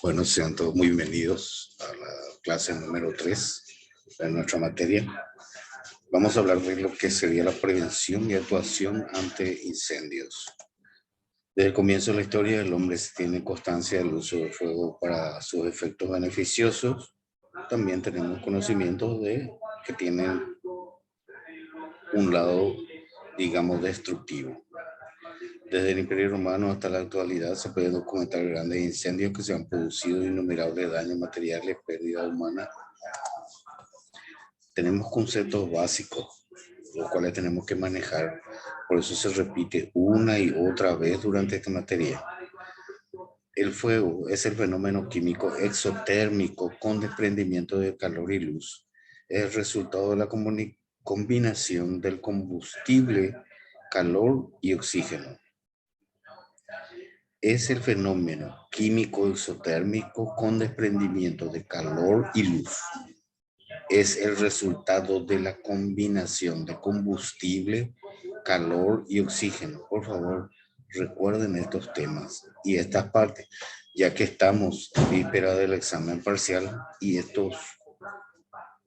Bueno, sean todos muy bienvenidos a la clase número 3 de nuestra materia. Vamos a hablar de lo que sería la prevención y actuación ante incendios. Desde el comienzo de la historia, el hombre tiene constancia del uso del fuego para sus efectos beneficiosos. También tenemos conocimiento de que tienen un lado, digamos, destructivo. Desde el Imperio Romano hasta la actualidad se pueden documentar grandes incendios que se han producido, innumerables daños materiales, pérdida humana. Tenemos conceptos básicos, los cuales tenemos que manejar, por eso se repite una y otra vez durante esta materia. El fuego es el fenómeno químico exotérmico con desprendimiento de calor y luz. Es el resultado de la combinación del combustible, calor y oxígeno. Es el fenómeno químico exotérmico con desprendimiento de calor y luz. Es el resultado de la combinación de combustible, calor y oxígeno. Por favor, recuerden estos temas y estas partes, ya que estamos en víspera del examen parcial y estos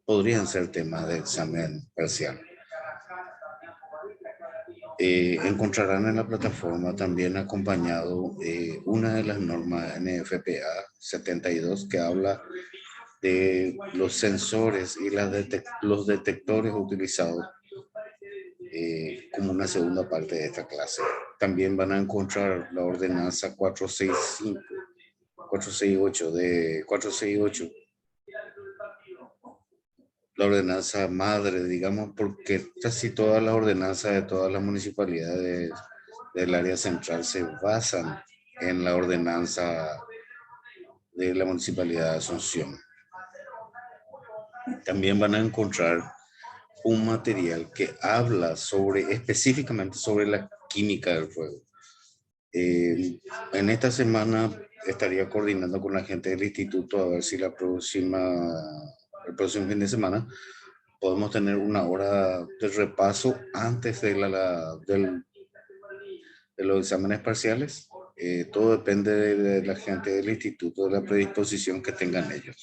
podrían ser temas de examen parcial. Encontrarán en la plataforma también acompañado una de las normas NFPA 72 que habla de los sensores y los detectores utilizados como una segunda parte de esta clase. También van a encontrar la ordenanza 468, la ordenanza madre, digamos, porque casi todas las ordenanzas de todas las municipalidades del área central se basan en la ordenanza de la municipalidad de Asunción. También van a encontrar un material que habla específicamente sobre la química del fuego. En esta semana estaría coordinando con la gente del instituto a ver si el próximo fin de semana podemos tener una hora de repaso antes de los exámenes parciales. Todo depende de la gente del instituto, de la predisposición que tengan ellos.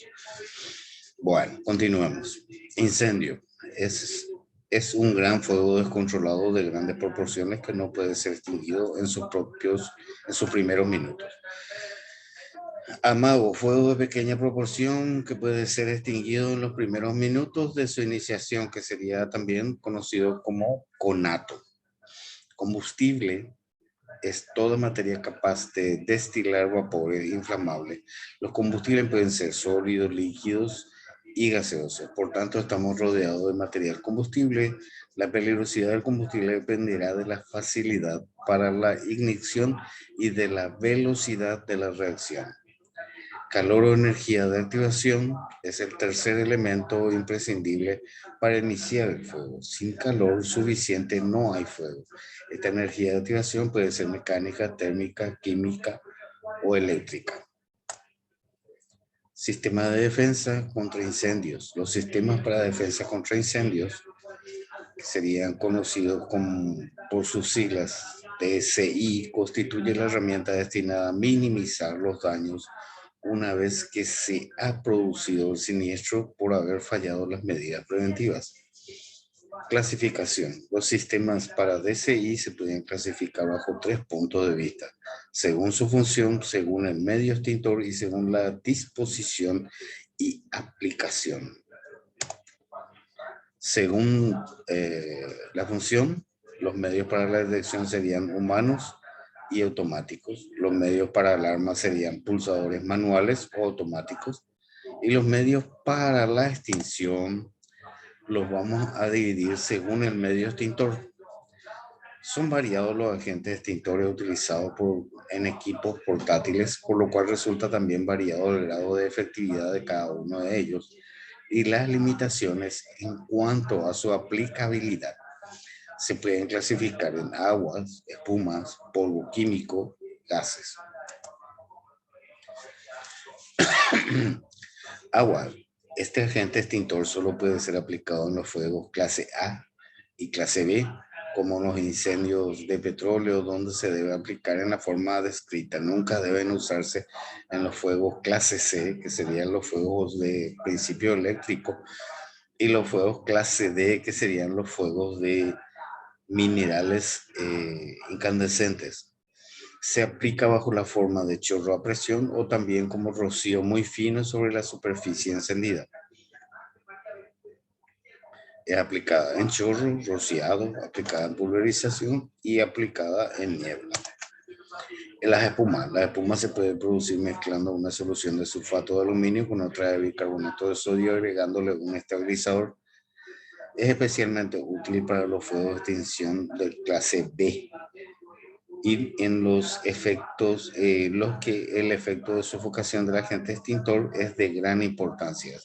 Bueno, continuamos. Incendio. Es un gran fuego descontrolado de grandes proporciones que no puede ser extinguido en sus primeros minutos. Amago, fuego de pequeña proporción que puede ser extinguido en los primeros minutos de su iniciación, que sería también conocido como conato. Combustible es toda materia capaz de destilar vapores inflamables. Los combustibles pueden ser sólidos, líquidos y gaseosos. Por tanto, estamos rodeados de material combustible. La peligrosidad del combustible dependerá de la facilidad para la ignición y de la velocidad de la reacción. Calor o energía de activación es el tercer elemento imprescindible para iniciar el fuego. Sin calor suficiente no hay fuego. Esta energía de activación puede ser mecánica, térmica, química o eléctrica. Sistema de defensa contra incendios. Los sistemas para defensa contra incendios, que serían conocidos por sus siglas DSI, constituyen la herramienta destinada a minimizar los daños una vez que se ha producido el siniestro por haber fallado las medidas preventivas. Clasificación. Los sistemas para DSI se pueden clasificar bajo 3 puntos de vista, según su función, según el medio extintor y según la disposición y aplicación. Según la función, los medios para la detección serían humanos y automáticos. Los medios para alarma serían pulsadores manuales o automáticos. Y los medios para la extinción los vamos a dividir según el medio extintor. Son variados los agentes extintores utilizados en equipos portátiles, por lo cual resulta también variado el grado de efectividad de cada uno de ellos y las limitaciones en cuanto a su aplicabilidad. Se pueden clasificar en aguas, espumas, polvo químico, gases. Agua. Este agente extintor solo puede ser aplicado en los fuegos clase A y clase B, como los incendios de petróleo, donde se debe aplicar en la forma descrita. Nunca deben usarse en los fuegos clase C, que serían los fuegos de principio eléctrico, y los fuegos clase D, que serían los fuegos de minerales incandescentes. Se aplica bajo la forma de chorro a presión o también como rocío muy fino sobre la superficie encendida. Es aplicada en chorro, rociado, aplicada en pulverización y aplicada en niebla. En las espumas se puede producir mezclando una solución de sulfato de aluminio con otra de bicarbonato de sodio, agregándole un estabilizador. Es especialmente útil para los fuegos de extinción de clase B y en los efectos, los que el efecto de sofocación del agente extintor es de gran importancia.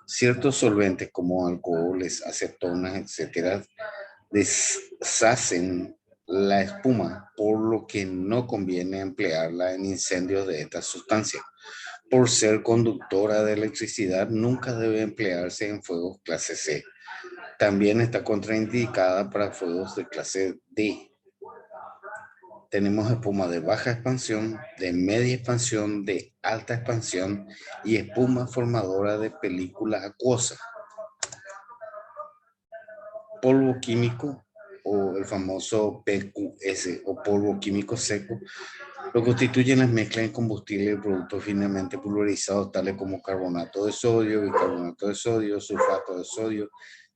Ciertos solventes como alcoholes, acetonas, etcétera, deshacen la espuma, por lo que no conviene emplearla en incendios de esta sustancia. Por ser conductora de electricidad, nunca debe emplearse en fuegos clase C. También está contraindicada para fuegos de clase D. Tenemos espuma de baja expansión, de media expansión, de alta expansión y espuma formadora de película acuosa. Polvo químico o el famoso PQS o polvo químico seco lo constituyen las mezclas en combustible y productos finamente pulverizados tales como carbonato de sodio, bicarbonato de sodio, sulfato de sodio,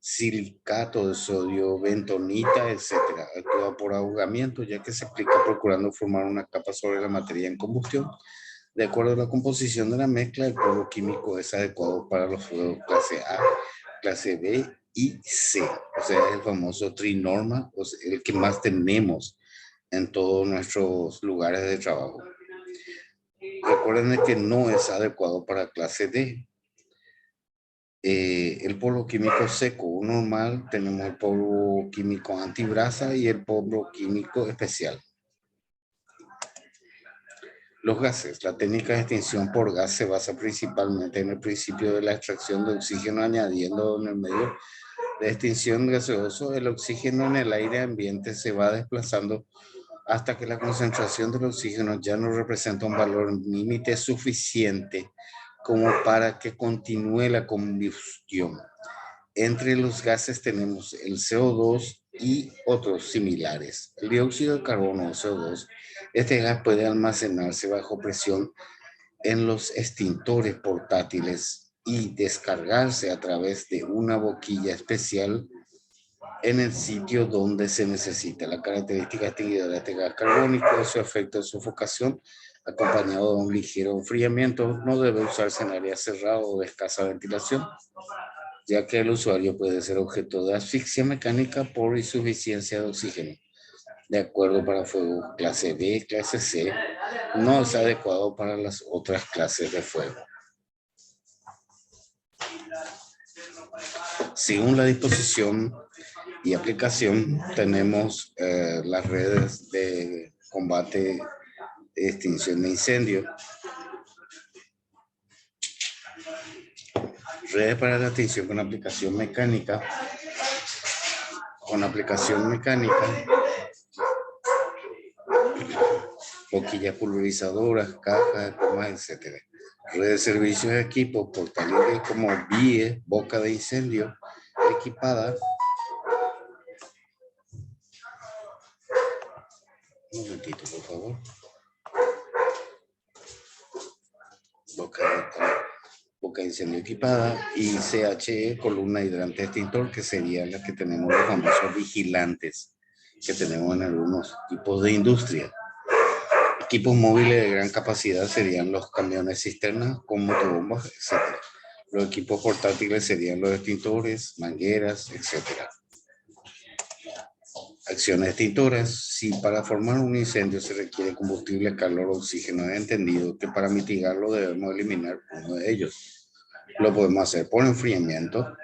silicato de sodio, bentonita, etc. Actúa por ahogamiento, ya que se aplica procurando formar una capa sobre la materia en combustión. De acuerdo a la composición de la mezcla, el polvo químico es adecuado para los fuegos clase A, clase B y C. O sea, es el famoso trinorma, o sea, el que más tenemos en todos nuestros lugares de trabajo. Recuerden que no es adecuado para clase D. El polvo químico seco normal, tenemos el polvo químico antibrasa y el polvo químico especial. Los gases. La técnica de extinción por gas se basa principalmente en el principio de la extracción de oxígeno, añadiendo en el medio de extinción gaseoso el oxígeno en el aire ambiente se va desplazando hasta que la concentración del oxígeno ya no representa un valor límite suficiente como para que continúe la combustión. Entre los gases tenemos el CO2 y otros similares. El dióxido de carbono o CO2, este gas puede almacenarse bajo presión en los extintores portátiles y descargarse a través de una boquilla especial en el sitio donde se necesita. La característica extinguidora de este gas carbónico es su efecto de sofocación acompañado de un ligero enfriamiento. No debe usarse en áreas cerradas o de escasa ventilación, ya que el usuario puede ser objeto de asfixia mecánica por insuficiencia de oxígeno. De acuerdo para fuego clase B, clase C, no es adecuado para las otras clases de fuego. Según la disposición y aplicación, tenemos las redes de combate de extinción de incendio, redes para la extinción con aplicación mecánica, boquillas pulverizadoras, cajas, espumas, etc. Red de servicios de equipo, portátiles como BIE, boca de incendio, equipada. Un momentito, por favor. Boca de incendio equipada y CHE, columna hidrante extintor, que serían las que tenemos los famosos vigilantes que tenemos en algunos tipos de industria. Equipos móviles de gran capacidad serían los camiones cisternas con motobombas, etc. Los equipos portátiles serían los extintores, mangueras, etc. Acciones extintoras. Si para formar un incendio se requiere combustible, calor o oxígeno, es entendido que para mitigarlo debemos eliminar uno de ellos. Lo podemos hacer por enfriamiento,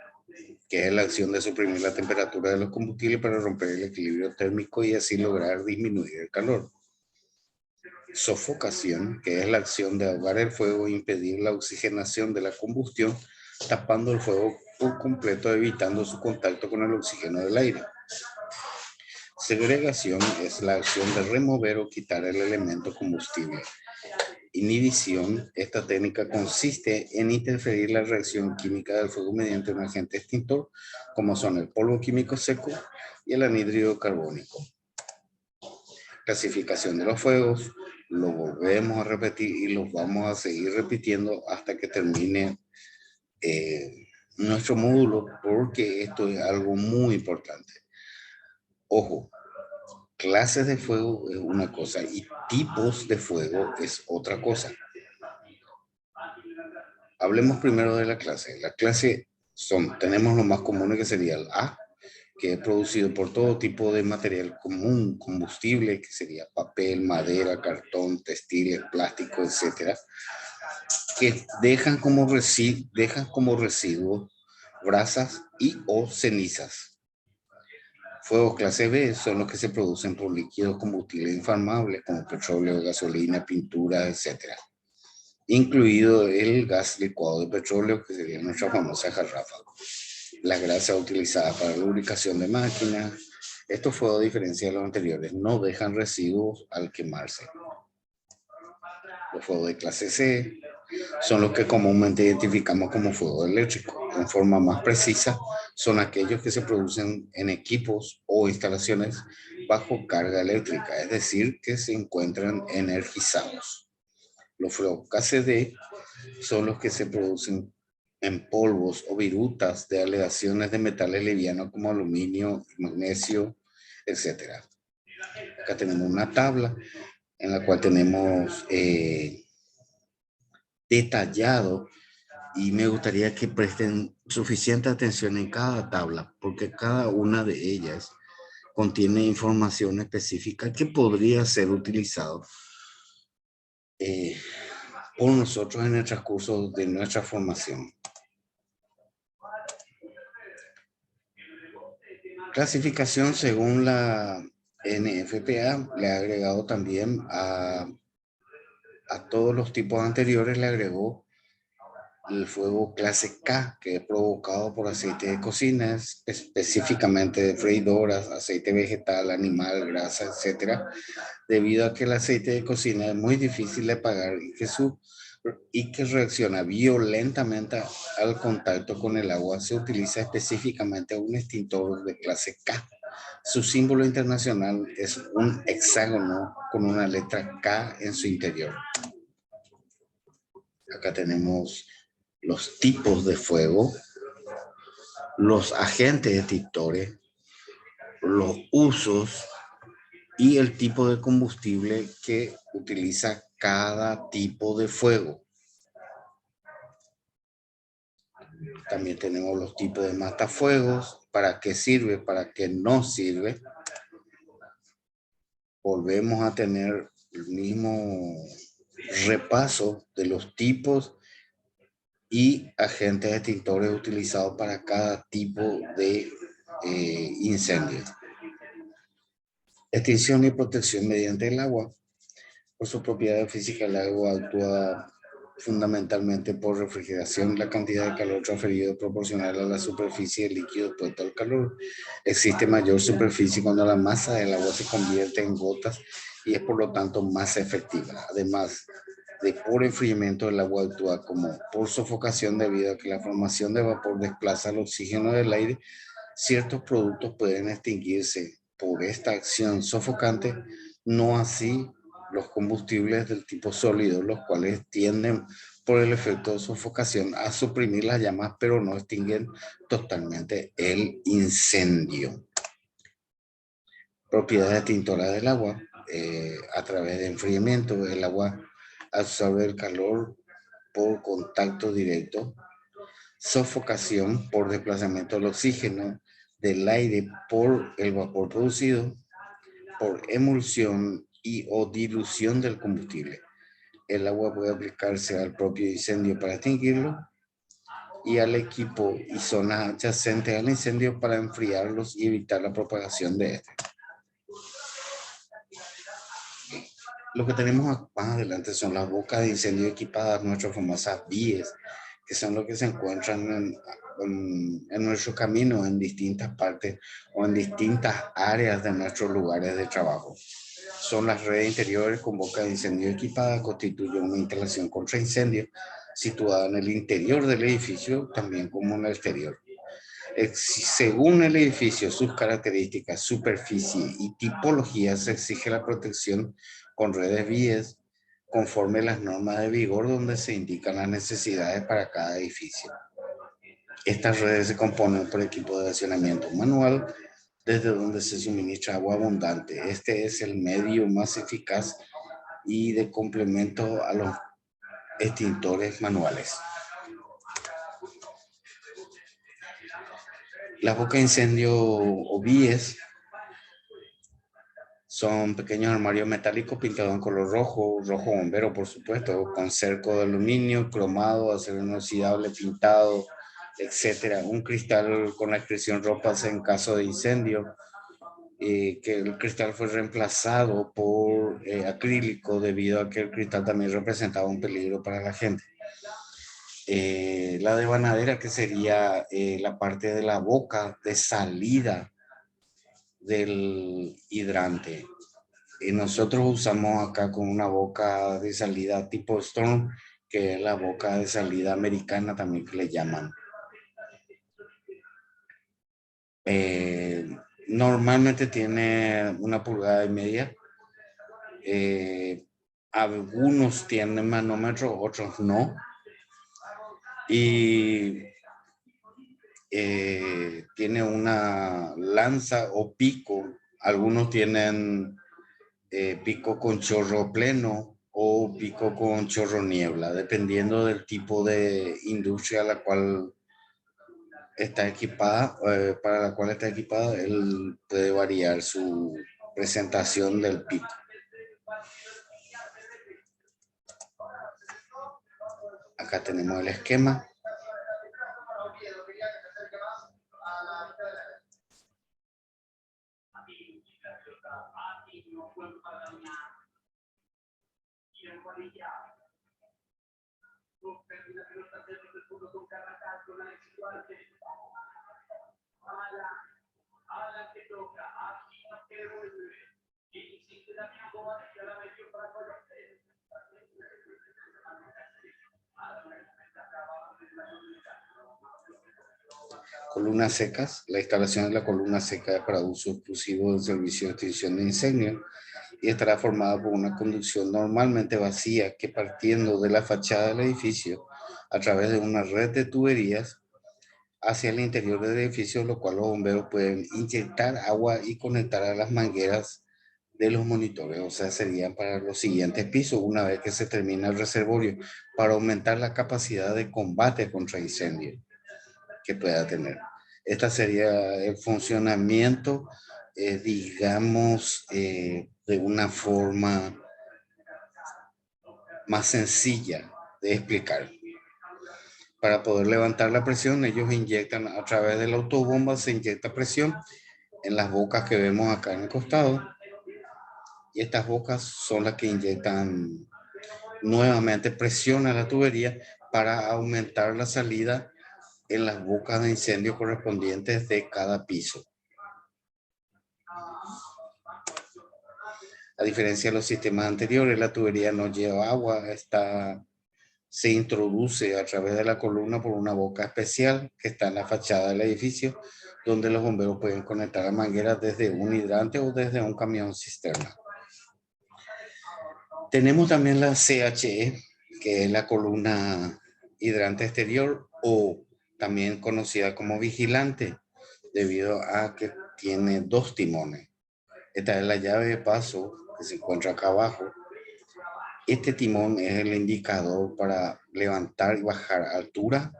que es la acción de suprimir la temperatura de los combustibles para romper el equilibrio térmico y así lograr disminuir el calor. Sofocación, que es la acción de ahogar el fuego e impedir la oxigenación de la combustión tapando el fuego por completo, evitando su contacto con el oxígeno del aire. Segregación es la acción de remover o quitar el elemento combustible. Inhibición, esta técnica consiste en interferir la reacción química del fuego mediante un agente extintor, como son el polvo químico seco y el anhídrido carbónico. Clasificación de los fuegos, lo volvemos a repetir y los vamos a seguir repitiendo hasta que termine nuestro módulo, porque esto es algo muy importante. Ojo, clases de fuego es una cosa y tipos de fuego es otra cosa. Hablemos primero de la clase. La clase tenemos lo más común que sería el A, que es producido por todo tipo de material común, combustible, que sería papel, madera, cartón, textiles, plástico, etcétera, que dejan como residuos brasas y o cenizas. Fuegos clase B son los que se producen por líquidos combustibles inflamables como petróleo, gasolina, pintura, etcétera, incluido el gas licuado de petróleo, que sería nuestra famosa jarrafa. La grasa utilizada para la lubricación de máquinas. Estos fuegos, a diferencia de los anteriores, no dejan residuos al quemarse. Los fuegos de clase C son los que comúnmente identificamos como fuego eléctrico. En forma más precisa, son aquellos que se producen en equipos o instalaciones bajo carga eléctrica, es decir, que se encuentran energizados. Los fuegos clase D son los que se producen en polvos o virutas de aleaciones de metales livianos como aluminio, magnesio, etc. Acá tenemos una tabla en la cual tenemos detallado, y me gustaría que presten suficiente atención en cada tabla, porque cada una de ellas contiene información específica que podría ser utilizado por nosotros en el transcurso de nuestra formación. Clasificación según la NFPA, le ha agregado también a todos los tipos anteriores, le agregó el fuego clase K, que es provocado por aceite de cocina, específicamente de freidoras, aceite vegetal, animal, grasa, etcétera, debido a que el aceite de cocina es muy difícil de apagar y que reacciona violentamente al contacto con el agua. Se utiliza específicamente un extintor de clase K. Su símbolo internacional es un hexágono con una letra K en su interior. Acá tenemos los tipos de fuego, los agentes extintores, los usos y el tipo de combustible que utiliza cada tipo de fuego. También tenemos los tipos de matafuegos, para qué sirve, para qué no sirve. Volvemos a tener el mismo repaso de los tipos y agentes extintores utilizados para cada tipo de incendio. Extinción y protección mediante el agua. Por su propiedad física, el agua actúa fundamentalmente por refrigeración. La cantidad de calor transferido es proporcional a la superficie del líquido expuesto al calor. Existe mayor superficie cuando la masa del agua se convierte en gotas y es por lo tanto más efectiva. Además de por enfriamiento, el agua actúa como por sofocación debido a que la formación de vapor desplaza el oxígeno del aire. Ciertos productos pueden extinguirse por esta acción sofocante, no así los combustibles del tipo sólido, los cuales tienden por el efecto de sofocación a suprimir las llamas, pero no extinguen totalmente el incendio. Propiedades extintoras del agua. A través de enfriamiento, el agua absorbe el calor por contacto directo. Sofocación por desplazamiento del oxígeno del aire por el vapor producido, por emulsión y o dilución del combustible. El agua puede aplicarse al propio incendio para extinguirlo y al equipo y zonas adyacentes al incendio para enfriarlos y evitar la propagación de este. Lo que tenemos más adelante son las bocas de incendio equipadas, nuestras famosas BIES, que son los que se encuentran en nuestro camino en distintas partes o en distintas áreas de nuestros lugares de trabajo. Son las redes interiores con boca de incendio equipada, constituyen una instalación contra incendio situada en el interior del edificio, también como en el exterior. Según el edificio, sus características, superficie y tipología, se exige la protección con redes BIES conforme a las normas de vigor donde se indican las necesidades para cada edificio. Estas redes se componen por equipo de accionamiento manual, desde donde se suministra agua abundante. Este es el medio más eficaz y de complemento a los extintores manuales. Las bocas de incendio o BIES son pequeños armarios metálicos pintados en color rojo, rojo bombero por supuesto, con cerco de aluminio, cromado, acero inoxidable, pintado, etcétera. Un cristal con la expresión ropas en caso de incendio, que el cristal fue reemplazado por acrílico debido a que el cristal también representaba un peligro para la gente. La devanadera, que sería la parte de la boca de salida del hidrante. Y nosotros usamos acá con una boca de salida tipo Storm, que es la boca de salida americana también que le llaman. Normalmente tiene 1,5 pulgadas. Algunos tienen manómetro, otros no. Y tiene una lanza o pico. Algunos tienen pico con chorro pleno o pico con chorro niebla, dependiendo del tipo de industria a la cual está equipada, para la cual está equipada, él puede variar su presentación del pico. Acá tenemos el esquema. Columnas secas. La instalación de la columna seca es para uso exclusivo del servicio de extinción de incendios y estará formada por una conducción normalmente vacía que, partiendo de la fachada del edificio a través de una red de tuberías hacia el interior del edificio, lo cual los bomberos pueden inyectar agua y conectar a las mangueras de los monitores. O sea, serían para los siguientes pisos una vez que se termina el reservorio, para aumentar la capacidad de combate contra incendios que pueda tener. Esta sería el funcionamiento, digamos, de una forma más sencilla de explicar. Para poder levantar la presión, ellos inyectan a través de la autobomba, se inyecta presión en las bocas que vemos acá en el costado. Y estas bocas son las que inyectan nuevamente presión a la tubería para aumentar la salida en las bocas de incendio correspondientes de cada piso. A diferencia de los sistemas anteriores, la tubería no lleva agua, se introduce a través de la columna por una boca especial que está en la fachada del edificio, donde los bomberos pueden conectar a mangueras desde un hidrante o desde un camión cisterna. Tenemos también la CHE, que es la columna hidrante exterior, o también conocida como vigilante, debido a que tiene 2 timones. Esta es la llave de paso que se encuentra acá abajo. Este timón es el indicador para levantar y bajar altura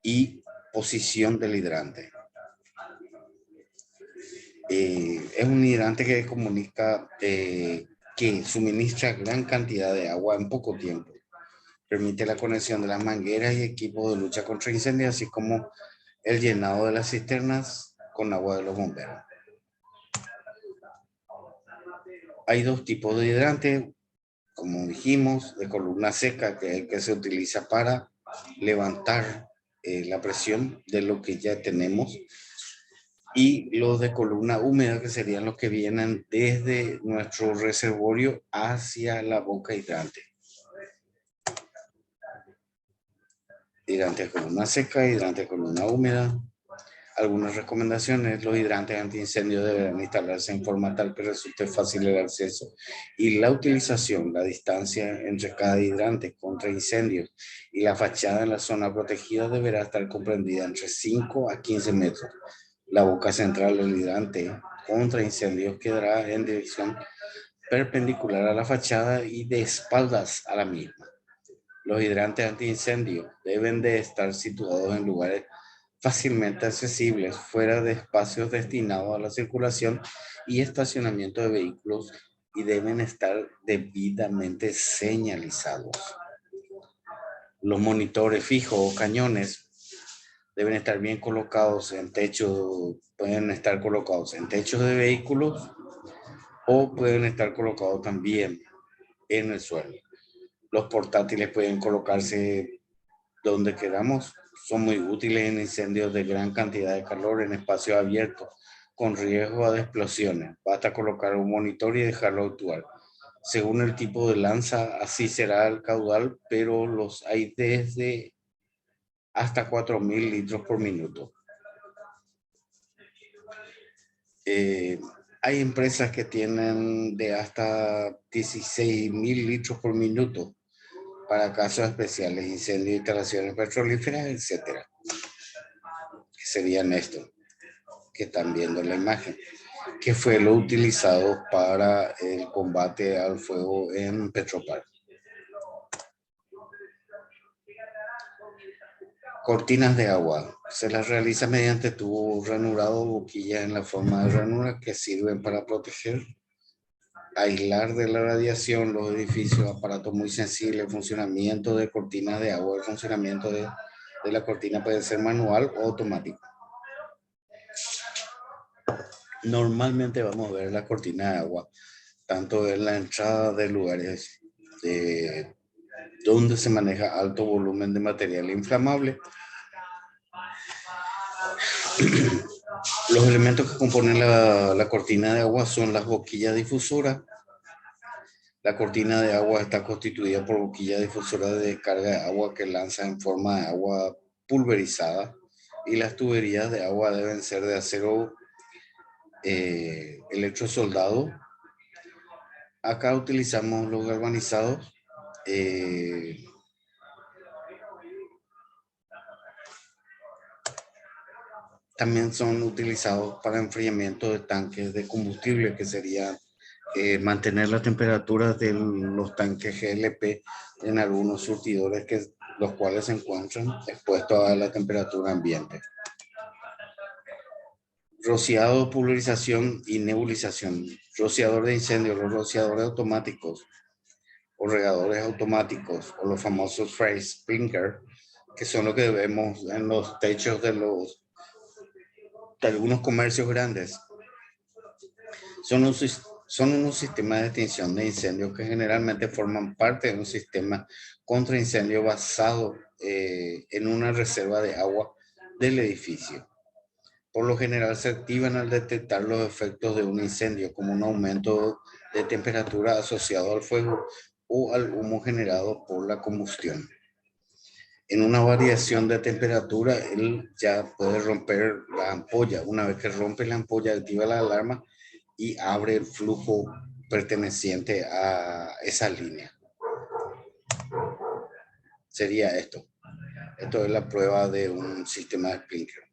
y posición del hidrante. Es un hidrante que comunica, que suministra gran cantidad de agua en poco tiempo. Permite la conexión de las mangueras y equipos de lucha contra incendios, así como el llenado de las cisternas con agua de los bomberos. Hay 2 tipos de hidrante, como dijimos, de columna seca, que es el que se utiliza para levantar la presión de lo que ya tenemos, y los de columna húmeda, que serían los que vienen desde nuestro reservorio hacia la boca hidrante. Hidrante de columna seca, hidrante de columna húmeda. Algunas recomendaciones: los hidrantes antiincendios deberán instalarse en forma tal que resulte fácil el acceso y la utilización. La distancia entre cada hidrante contra incendios y la fachada en la zona protegida deberá estar comprendida entre 5 a 15 metros. La boca central del hidrante contra incendios quedará en dirección perpendicular a la fachada y de espaldas a la misma. Los hidrantes antiincendios deben de estar situados en lugares fácilmente accesibles, fuera de espacios destinados a la circulación y estacionamiento de vehículos, y deben estar debidamente señalizados. Los monitores fijos o cañones deben estar bien colocados en techos, pueden estar colocados en techos de vehículos o pueden estar colocados también en el suelo. Los portátiles pueden colocarse donde queramos. Son muy útiles en incendios de gran cantidad de calor en espacios abiertos con riesgo de explosiones. Basta colocar un monitor y dejarlo actuar. Según el tipo de lanza, así será el caudal, pero los hay desde hasta 4.000 litros por minuto. Hay empresas que tienen de hasta 16.000 litros por minuto para casos especiales, incendios, instalaciones petrolíferas, etcétera. Que serían esto que están viendo en la imagen, que fue lo utilizado para el combate al fuego en Petropar. Cortinas de agua. Se las realiza mediante tubo ranurado o boquillas en la forma de ranura que sirven para proteger, aislar de la radiación los edificios, aparatos muy sensibles. El funcionamiento de cortinas de agua, el funcionamiento de la cortina puede ser manual o automático. Normalmente vamos a ver la cortina de agua tanto en la entrada de lugares donde se maneja alto volumen de material inflamable. Los elementos que componen la cortina de agua son las boquillas difusoras. La cortina de agua está constituida por boquillas difusoras de descarga de agua que lanza en forma de agua pulverizada, y las tuberías de agua deben ser de acero electrosoldado. Acá utilizamos los galvanizados. También son utilizados para enfriamiento de tanques de combustible, que sería mantener la temperatura de los tanques GLP en algunos surtidores, los cuales se encuentran expuestos a la temperatura ambiente. Rociado, pulverización y nebulización. Rociador de incendio. Los rociadores automáticos o regadores automáticos, o los famosos spray sprinkler, que son lo que vemos en los techos de algunos comercios grandes, son unos sistemas de extinción de incendios que generalmente forman parte de un sistema contra incendio basado en una reserva de agua del edificio. Por lo general se activan al detectar los efectos de un incendio, como un aumento de temperatura asociado al fuego o al humo generado por la combustión. En una variación de temperatura, él ya puede romper la ampolla. Una vez que rompe la ampolla, activa la alarma y abre el flujo perteneciente a esa línea. Sería esto. Esto es la prueba de un sistema de sprinkler.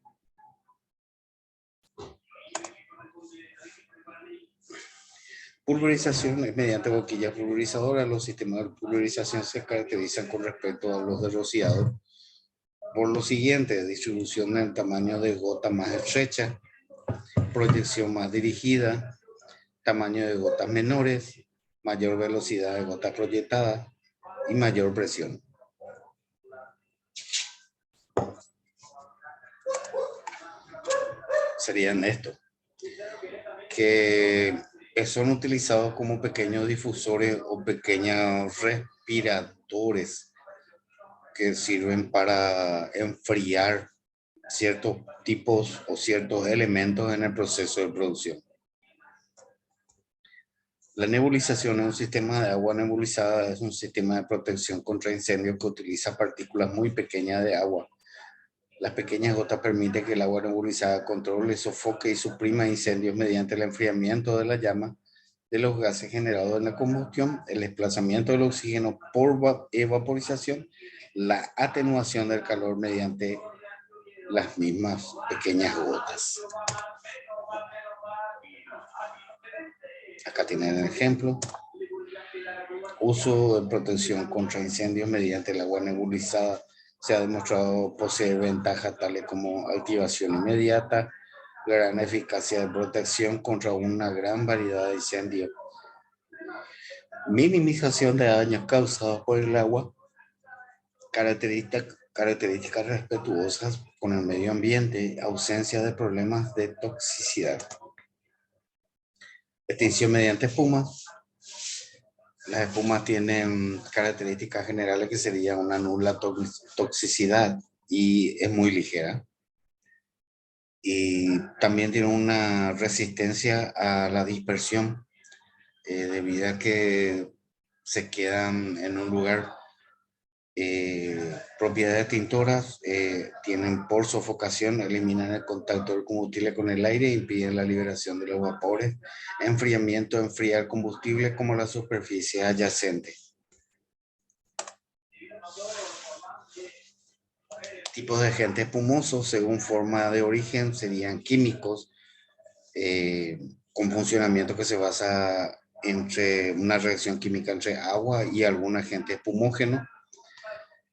Pulverización es mediante boquillas pulverizadoras. Los sistemas de pulverización se caracterizan con respecto a los de rociado por lo siguiente: distribución en tamaño de gota más estrecha, proyección más dirigida, tamaño de gotas menores, mayor velocidad de gota proyectada y mayor presión. Serían estos, que son utilizados como pequeños difusores o pequeños respiradores que sirven para enfriar ciertos tipos o ciertos elementos en el proceso de producción. La nebulización es un sistema de agua nebulizada, es un sistema de protección contra incendios que utiliza partículas muy pequeñas de agua. Las pequeñas gotas permiten que el agua nebulizada controle, sofoque y suprima incendios mediante el enfriamiento de la llama, de los gases generados en la combustión, el desplazamiento del oxígeno por evaporización, la atenuación del calor mediante las mismas pequeñas gotas. Acá tienen el ejemplo. Uso de protección contra incendios mediante el agua nebulizada se ha demostrado poseer ventajas tales como activación inmediata, gran eficacia de protección contra una gran variedad de incendios, minimización de daños causados por el agua, características respetuosas con el medio ambiente, ausencia de problemas de toxicidad. Extinción mediante espuma. Las espumas tienen características generales que sería una nula toxicidad y es muy ligera. Y también tiene una resistencia a la dispersión debido a que se quedan en un lugar. Propiedades extintoras tienen por sofocación, eliminan el contacto del combustible con el aire, impiden la liberación de los vapores, enfriamiento, enfriar combustible como la superficie adyacente. Tipos de agentes espumosos según forma de origen serían químicos con funcionamiento que se basa entre una reacción química entre agua y algún agente espumógeno.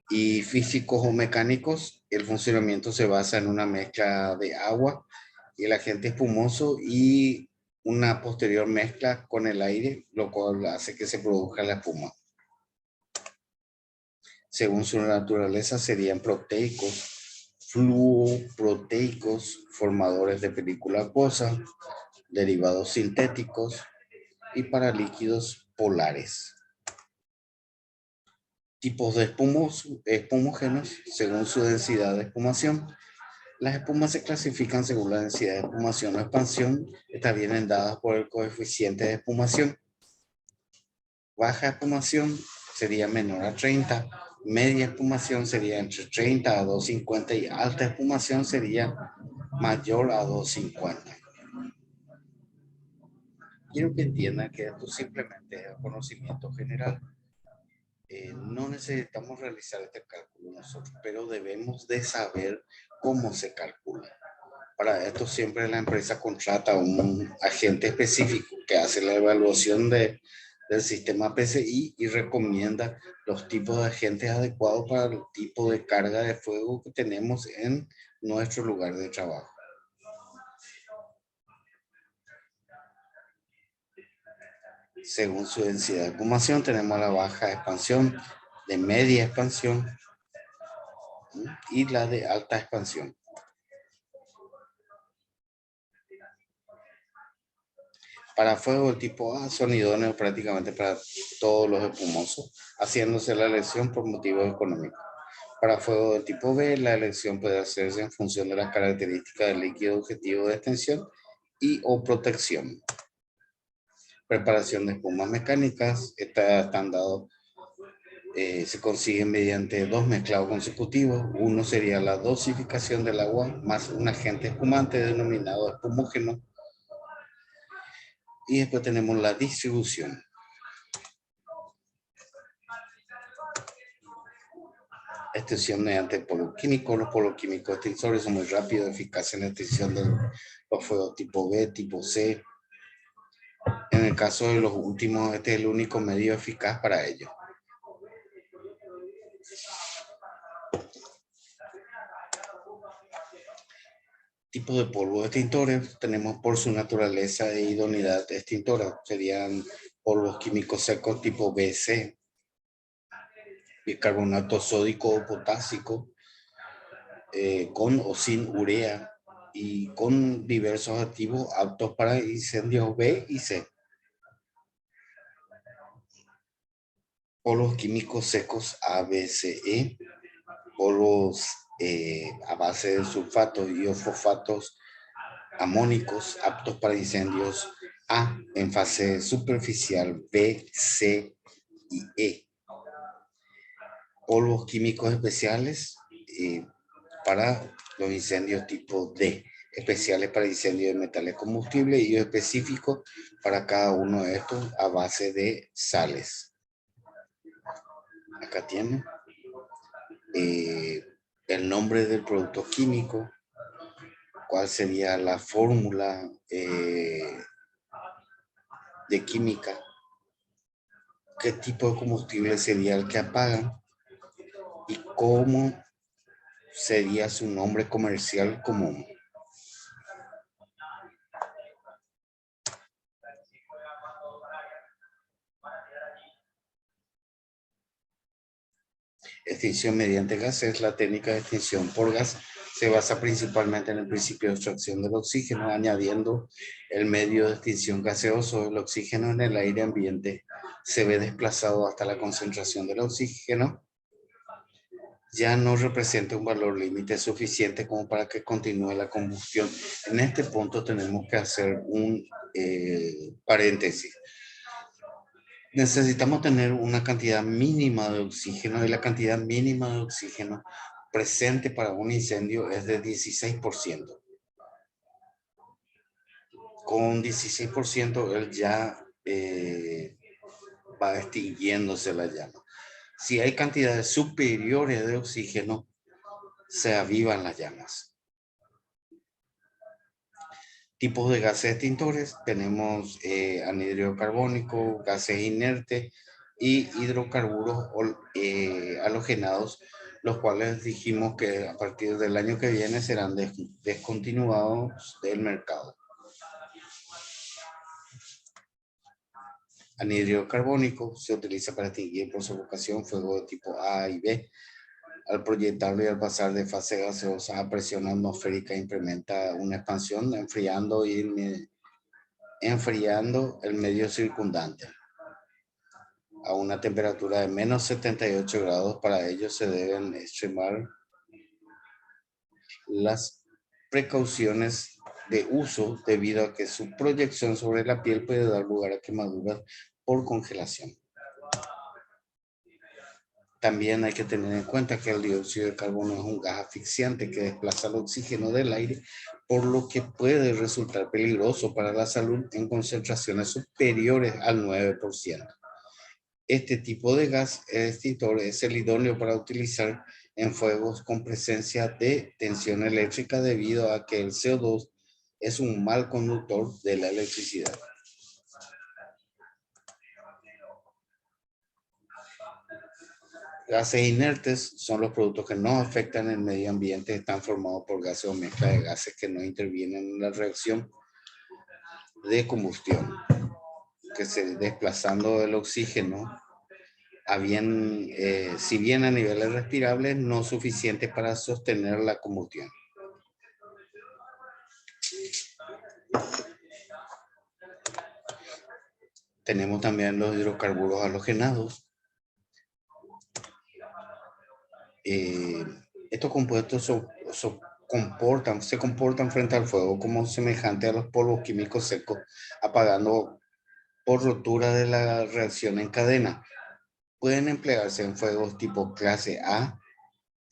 Y físicos o mecánicos, el funcionamiento se basa en una mezcla de agua y el agente espumoso y una posterior mezcla con el aire, lo cual hace que se produzca la espuma. Según su naturaleza, serían proteicos, fluoproteicos, formadores de película acuosa, derivados sintéticos y para líquidos polares. Tipos de espumógenos según su densidad de espumación. Las espumas se clasifican según la densidad de espumación o expansión. Estas vienen dadas por el coeficiente de espumación. Baja espumación sería menor a 30. Media espumación sería entre 30 a 250 y alta espumación sería mayor a 250. Quiero que entiendan que esto simplemente es el conocimiento general. No necesitamos realizar este cálculo nosotros, pero debemos de saber cómo se calcula. Para esto siempre la empresa contrata a un agente específico que hace la evaluación del sistema PCI y recomienda los tipos de agentes adecuados para el tipo de carga de fuego que tenemos en nuestro lugar de trabajo. Según su densidad de espumación, tenemos la baja expansión, de media expansión y la de alta expansión. Para fuego del tipo A son idóneos prácticamente para todos los espumosos, haciéndose la elección por motivos económicos. Para fuego del tipo B, la elección puede hacerse en función de las características del líquido objetivo de extensión y o protección. Preparación de espumas mecánicas, estas están dados, se consiguen mediante dos mezclados consecutivos. Uno sería la dosificación del agua más un agente espumante denominado espumógeno. Y después tenemos la distribución. Extensión mediante polvo químico. Los polvos químicos extensores son muy rápidos, eficaces en la extensión de los fuegos tipo B, tipo C. En el caso de los últimos, este es el único medio eficaz para ello. Tipos de polvos extintores tenemos por su naturaleza e idoneidad extintora. Serían polvos químicos secos tipo BC, bicarbonato sódico o potásico, con o sin urea y con diversos activos aptos para incendios B y C. Polvos químicos secos ABCE polvos a base de sulfatos y fosfatos amónicos aptos para incendios A en fase superficial, B, C y E. Polvos químicos especiales para los incendios tipo D, especiales para incendios de metales combustibles y específicos para cada uno de estos a base de sales. Acá tienen el nombre del producto químico, cuál sería la fórmula de química, qué tipo de combustible sería el que apagan y cómo sería su nombre comercial común. Extinción mediante gases. La técnica de extinción por gas se basa principalmente en el principio de extracción del oxígeno, añadiendo el medio de extinción gaseoso. El oxígeno en el aire ambiente se ve desplazado hasta la concentración del oxígeno. Ya no representa un valor límite suficiente como para que continúe la combustión. En este punto tenemos que hacer un paréntesis. Necesitamos tener una cantidad mínima de oxígeno y la cantidad mínima de oxígeno presente para un incendio es de 16%. Con 16% él ya va extinguiéndose la llama. Si hay cantidades superiores de oxígeno, se avivan las llamas. Tipos de gases extintores, tenemos anhídrido carbónico, gases inertes y hidrocarburos halogenados, los cuales dijimos que a partir del año que viene serán descontinuados del mercado. Anhídrido carbónico se utiliza para extinguir por sofocación fuego de tipo A y B. Al proyectarlo y al pasar de fase gaseosa a presión atmosférica incrementa una expansión, enfriando el medio circundante a una temperatura de menos 78 grados. Para ello se deben extremar las precauciones de uso debido a que su proyección sobre la piel puede dar lugar a quemaduras por congelación. También hay que tener en cuenta que el dióxido de carbono es un gas asfixiante que desplaza el oxígeno del aire, por lo que puede resultar peligroso para la salud en concentraciones superiores al 9%. Este tipo de gas extintor es el idóneo para utilizar en fuegos con presencia de tensión eléctrica debido a que el CO2 es un mal conductor de la electricidad. Gases inertes son los productos que no afectan el medio ambiente, están formados por gases o mezcla de gases que no intervienen en la reacción de combustión, que se desplazando el oxígeno si bien a niveles respirables, no suficientes para sostener la combustión. Tenemos también los hidrocarburos halogenados. Estos compuestos se comportan frente al fuego como semejante a los polvos químicos secos, apagando por rotura de la reacción en cadena. Pueden emplearse en fuegos tipo clase A,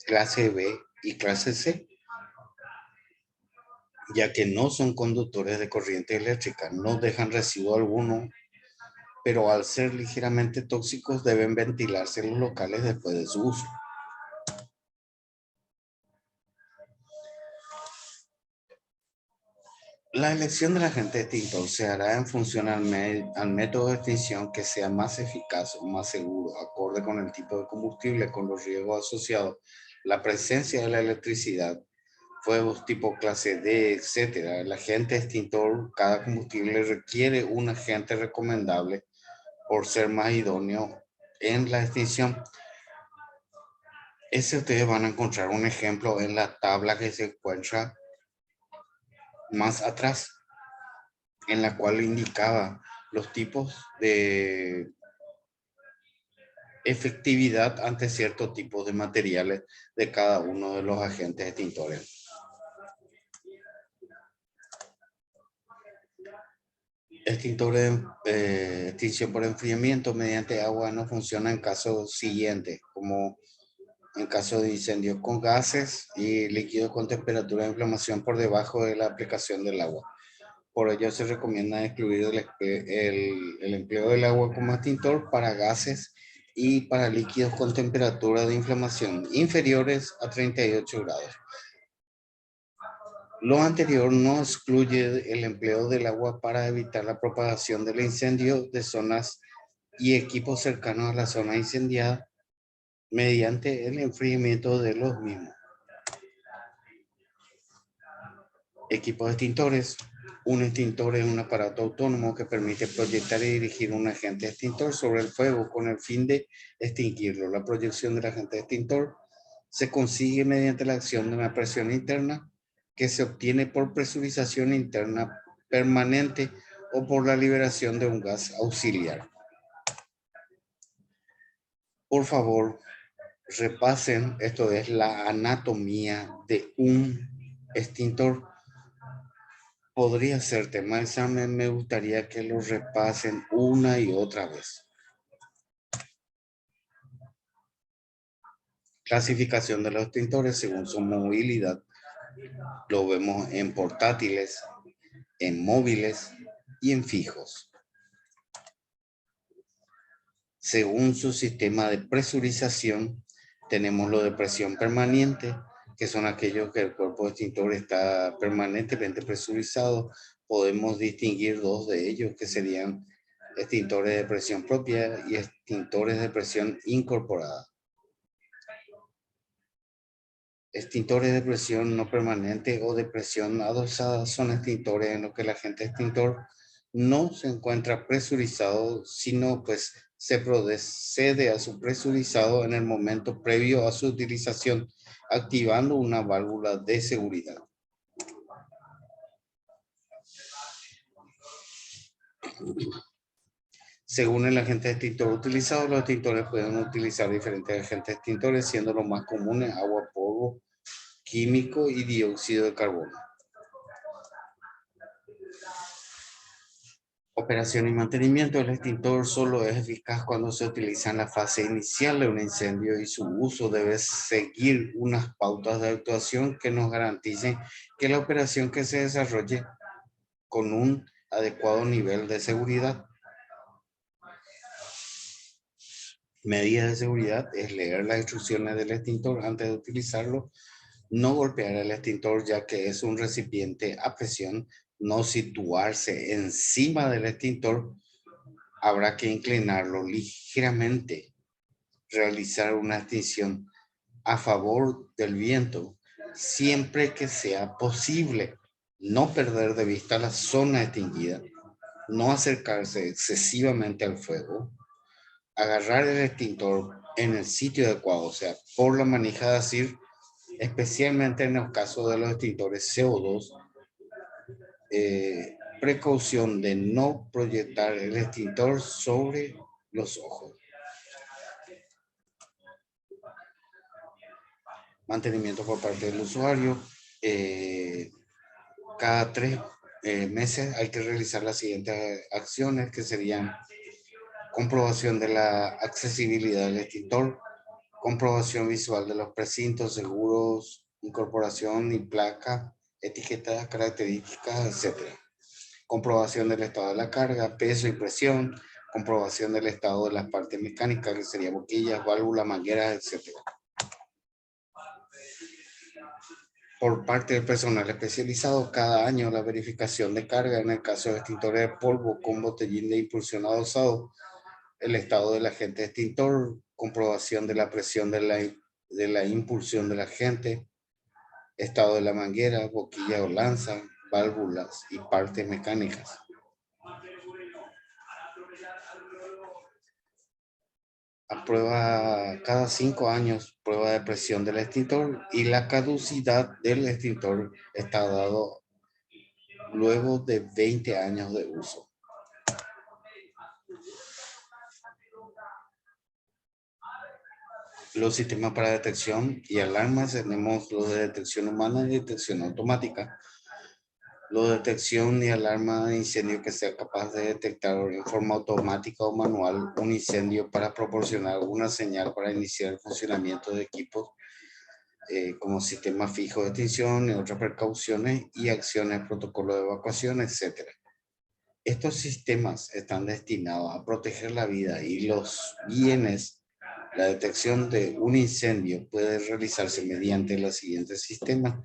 clase B y clase C, ya que no son conductores de corriente eléctrica, no dejan residuo alguno, pero al ser ligeramente tóxicos deben ventilarse en los locales después de su uso. La elección del agente extintor se hará en función al método de extinción que sea más eficaz o más seguro, acorde con el tipo de combustible, con los riesgos asociados, la presencia de la electricidad, fuegos tipo clase D, etc. El agente extintor, cada combustible requiere un agente recomendable por ser más idóneo en la extinción. Ustedes van a encontrar un ejemplo en la tabla que se encuentra más atrás, en la cual indicaba los tipos de efectividad ante ciertos tipos de materiales de cada uno de los agentes extintores. Extintores de extinción por enfriamiento mediante agua no funciona en casos siguientes, como en caso de incendios con gases y líquidos con temperatura de inflamación por debajo de la aplicación del agua. Por ello se recomienda excluir el empleo del agua como extintor para gases y para líquidos con temperatura de inflamación inferiores a 38 grados. Lo anterior no excluye el empleo del agua para evitar la propagación del incendio de zonas y equipos cercanos a la zona incendiada mediante el enfriamiento de los mismos. Equipos extintores. Un extintor es un aparato autónomo que permite proyectar y dirigir un agente extintor sobre el fuego con el fin de extinguirlo. La proyección del agente extintor se consigue mediante la acción de una presión interna que se obtiene por presurización interna permanente o por la liberación de un gas auxiliar. Por favor, repasen, esto es la anatomía de un extintor. Podría ser tema de examen, me gustaría que lo repasen una y otra vez. Clasificación de los extintores según su movilidad. Lo vemos en portátiles, en móviles y en fijos. Según su sistema de presurización, tenemos lo de presión permanente, que son aquellos que el cuerpo extintor está permanentemente presurizado. Podemos distinguir dos de ellos, que serían extintores de presión propia y extintores de presión incorporada. Extintores de presión no permanente o de presión adosada son extintores en los que el agente extintor no se encuentra presurizado, sino pues se procede a su presurizado en el momento previo a su utilización, activando una válvula de seguridad. Según el agente extintor utilizado, los extintores pueden utilizar diferentes agentes extintores, siendo los más comunes agua, polvo, químico y dióxido de carbono. Operación y mantenimiento del extintor solo es eficaz cuando se utiliza en la fase inicial de un incendio y su uso debe seguir unas pautas de actuación que nos garanticen que la operación que se desarrolle con un adecuado nivel de seguridad. Medidas de seguridad es leer las instrucciones del extintor antes de utilizarlo, no golpear el extintor ya que es un recipiente a presión, no situarse encima del extintor. Habrá que inclinarlo ligeramente, realizar una extinción a favor del viento, siempre que sea posible. No perder de vista la zona extinguida, no acercarse excesivamente al fuego, agarrar el extintor en el sitio adecuado, o sea, por la manija de asir, especialmente en el caso de los extintores CO2, precaución de no proyectar el extintor sobre los ojos. Mantenimiento por parte del usuario. Cada 3 meses hay que realizar las siguientes acciones, que serían comprobación de la accesibilidad del extintor, comprobación visual de los precintos, seguros, incorporación y placa, etiquetas, características, etc. Comprobación del estado de la carga, peso y presión, comprobación del estado de las partes mecánicas, que serían boquillas, válvulas, mangueras, etc. Por parte del personal especializado, cada año la verificación de carga en el caso de extintores de polvo con botellín de impulsión adosado, el estado del agente extintor, comprobación de la presión de la impulsión del agente, estado de la manguera, boquilla o lanza, válvulas y partes mecánicas. Aprueba cada 5 años prueba de presión del extintor y la caducidad del extintor está dado luego de 20 años de uso. Los sistemas para detección y alarmas tenemos los de detección humana y detección automática. Los de detección y alarma de incendio que sea capaz de detectar en forma automática o manual un incendio para proporcionar una señal para iniciar el funcionamiento de equipos como sistema fijo de extinción y otras precauciones y acciones, protocolo de evacuación, etc. Estos sistemas están destinados a proteger la vida y los bienes. La detección de un incendio puede realizarse mediante los siguientes sistemas: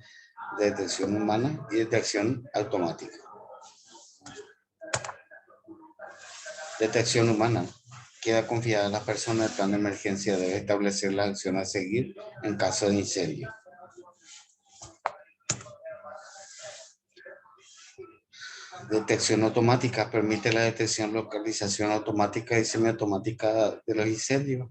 de detección humana y detección automática. Detección humana. Queda confiada a las personas. El plan de emergencia debe establecer la acción a seguir en caso de incendio. Detección automática. Permite la detección, localización automática y semiautomática de los incendios.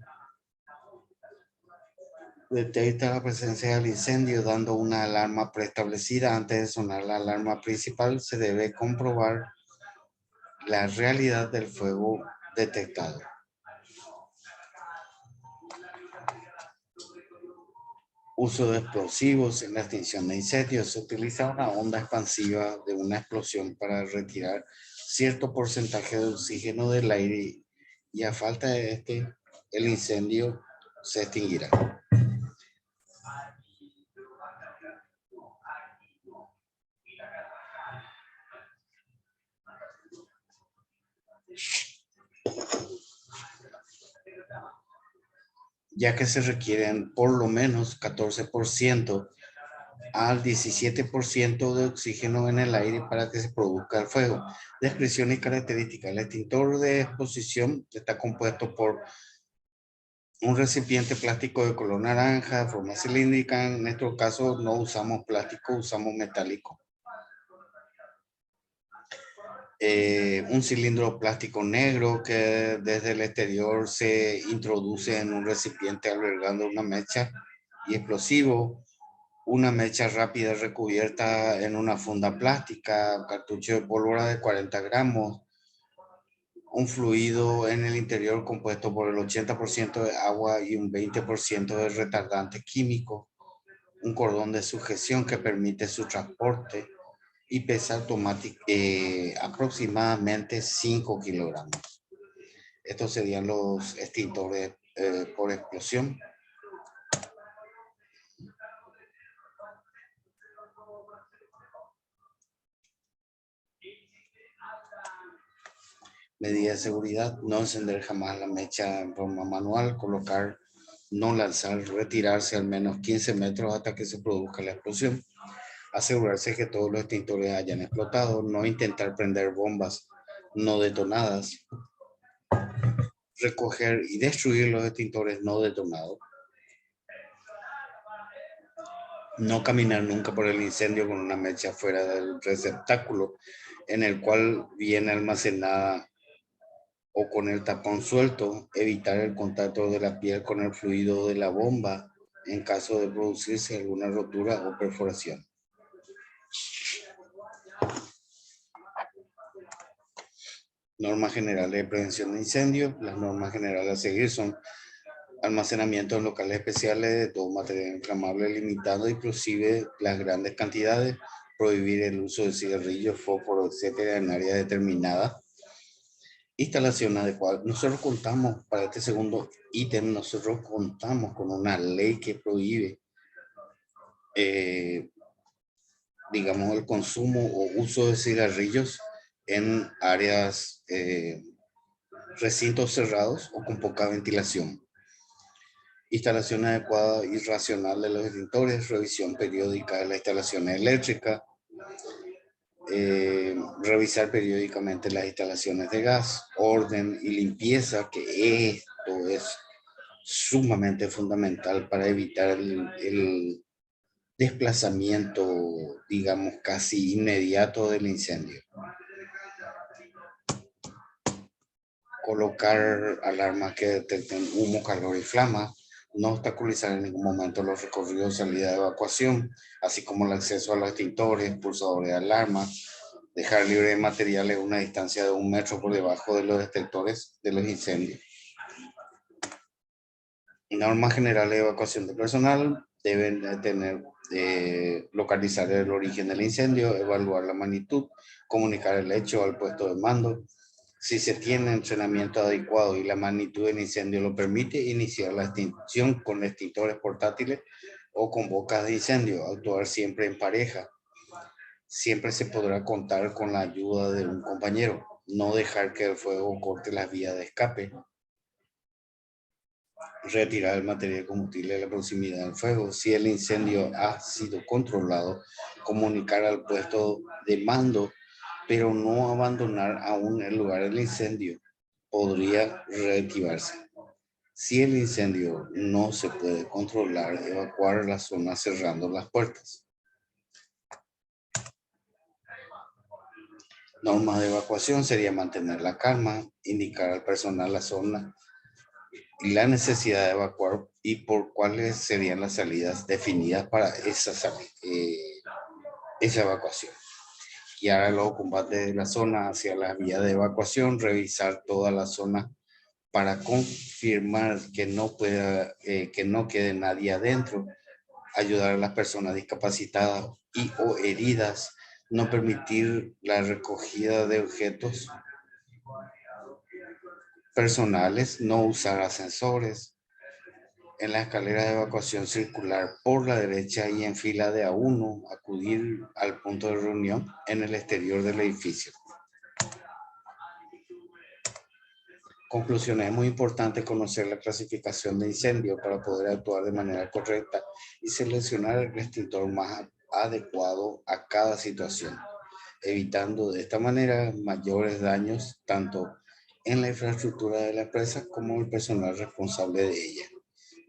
Detecta la presencia del incendio dando una alarma preestablecida. Antes de sonar la alarma principal, se debe comprobar la realidad del fuego detectado. Uso de explosivos en la extinción de incendios. Se utiliza una onda expansiva de una explosión para retirar cierto porcentaje de oxígeno del aire y a falta de este, el incendio se extinguirá. Ya que se requieren por lo menos 14% al 17% de oxígeno en el aire para que se produzca el fuego. Descripción y características. El extintor de exposición está compuesto por un recipiente plástico de color naranja, de forma cilíndrica. En nuestro caso no usamos plástico, usamos metálico. Un cilindro plástico negro que desde el exterior se introduce en un recipiente albergando una mecha y explosivo. Una mecha rápida recubierta en una funda plástica, cartucho de pólvora de 40 gramos, un fluido en el interior compuesto por el 80% de agua y un 20% de retardante químico, un cordón de sujeción que permite su transporte y pesa aproximadamente 5 kilogramos. Estos serían los extintores por explosión. Medida de seguridad: no encender jamás la mecha en forma manual, colocar, no lanzar, retirarse al menos 15 metros hasta que se produzca la explosión, asegurarse que todos los extintores hayan explotado, no intentar prender bombas no detonadas, recoger y destruir los extintores no detonados, no caminar nunca por el incendio con una mecha fuera del receptáculo en el cual viene almacenada o con el tapón suelto, evitar el contacto de la piel con el fluido de la bomba en caso de producirse alguna rotura o perforación. Normas generales de prevención de incendios. Las normas generales a seguir son: almacenamiento en locales especiales de todo material inflamable limitado, inclusive las grandes cantidades, prohibir el uso de cigarrillos, fósforos, etcétera, en áreas determinadas. Instalación adecuada. Nosotros contamos, para este segundo ítem, nosotros contamos con una ley que prohíbe, digamos, el consumo o uso de cigarrillos en áreas, recintos cerrados o con poca ventilación. Instalación adecuada y racional de los extintores, revisión periódica de la instalación eléctrica, revisar periódicamente las instalaciones de gas, orden y limpieza, que esto es sumamente fundamental para evitar el desplazamiento, digamos, casi inmediato del incendio. Colocar alarmas que detecten humo, calor y flama. No obstaculizar en ningún momento los recorridos de salida de evacuación, así como el acceso a los extintores, pulsadores de alarma. Dejar libre de materiales a una distancia de 1 metro por debajo de los detectores de los incendios. Normas generales de evacuación de personal deben tener, localizar el origen del incendio, evaluar la magnitud, comunicar el hecho al puesto de mando. Si se tiene entrenamiento adecuado y la magnitud del incendio lo permite, iniciar la extinción con extintores portátiles o con bocas de incendio. Actuar siempre en pareja. Siempre se podrá contar con la ayuda de un compañero. No dejar que el fuego corte las vías de escape. Retirar el material combustible de la proximidad del fuego. Si el incendio ha sido controlado, comunicar al puesto de mando, pero no abandonar aún el lugar del incendio. Podría reactivarse. Si el incendio no se puede controlar, evacuar la zona cerrando las puertas. Normas de evacuación sería mantener la calma, indicar al personal la zona y la necesidad de evacuar y por cuáles serían las salidas definidas para esa evacuación. Guiar a los combates de la zona hacia la vía de evacuación, revisar toda la zona para confirmar que no quede nadie adentro, ayudar a las personas discapacitadas y o heridas, no permitir la recogida de objetos personales, no usar ascensores. En la escalera de evacuación circular por la derecha y en fila de A1, acudir al punto de reunión en el exterior del edificio. Conclusión: es muy importante conocer la clasificación de incendio para poder actuar de manera correcta y seleccionar el extintor más adecuado a cada situación, evitando de esta manera mayores daños tanto en la infraestructura de la empresa como el personal responsable de ella.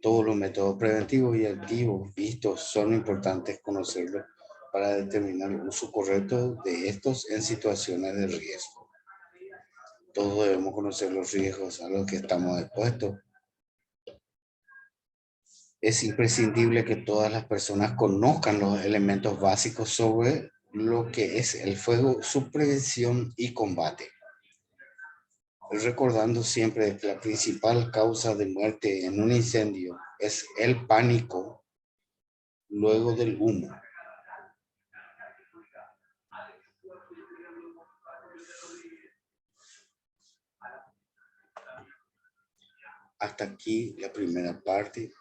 Todos los métodos preventivos y activos vistos son importantes conocerlos para determinar el uso correcto de estos en situaciones de riesgo. Todos debemos conocer los riesgos a los que estamos expuestos. Es imprescindible que todas las personas conozcan los elementos básicos sobre lo que es el fuego, su prevención y combate. Recordando siempre que la principal causa de muerte en un incendio es el pánico luego del humo. Hasta aquí la primera parte